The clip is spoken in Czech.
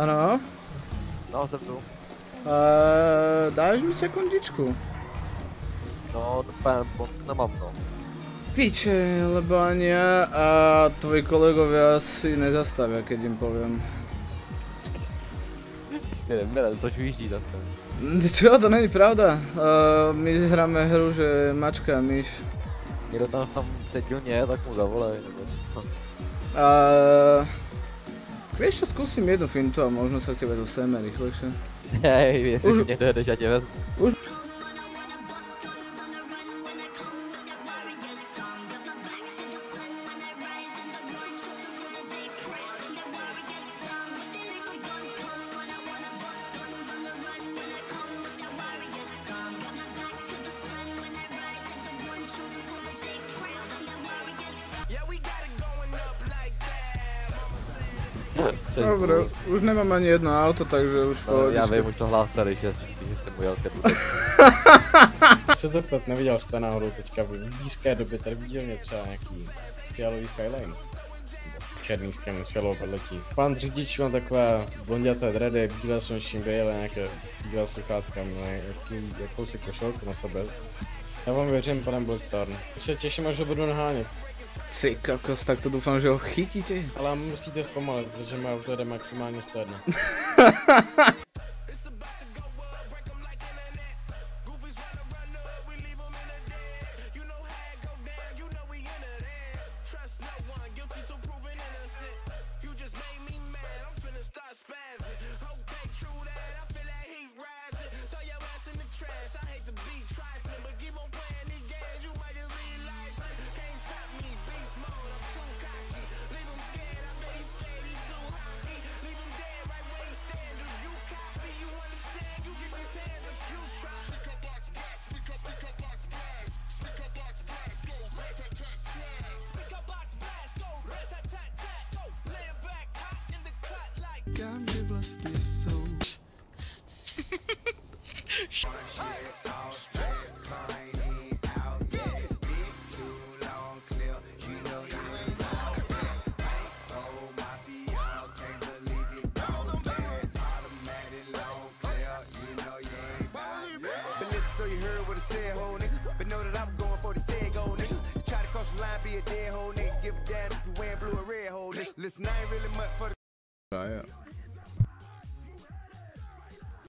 Ano? No, jsem tu. Dáš mi sekundičku? No, to pán moc nemám, no. Piče, lebo ani ja a tvoji kolegovia si nezastavia, keď im poviem. Nevím, proč vyjíždí zase. Čo? To není pravda. My hráme hru, že mačka a myš. Někdo tam teď je, tak mu zavolej, nebo co. Vieš čo, skúsim jednu fintu a možno sa k tebe dostaneme rýchlejšie. Hej, jestli si někdo jedeš, já tě vezmu. Už. Dobre, už nemám ani jedno auto, takže už pohodičku. Já vím, už to hlásali, že jsem ujel kedu. Se zeptat, neviděl jste náhodou teďka v blízké době tady viděl třeba nějaký fialový Skyline? Černý Skyline, fialovou podletí. Pan řidič má takové blonděté dready, bílé sluneční brýle, nějaké bílé sluchátka, jakousi košelku na sebe. Já vám věřím, pane Blackthorn. Už se těším, až ho budu nahánět. Ty kokos, tak to doufám, že ho chytíte. Ale musíte zpomalit, protože má auto jde maximálně 101. So you heard what I said, ho nigga. But know that I'm going for the said go nigga. Try to cross the line, be a dead ho nigga. Give a damn if you wearing blue or red ho nigga. Listen, I ain't really much for the...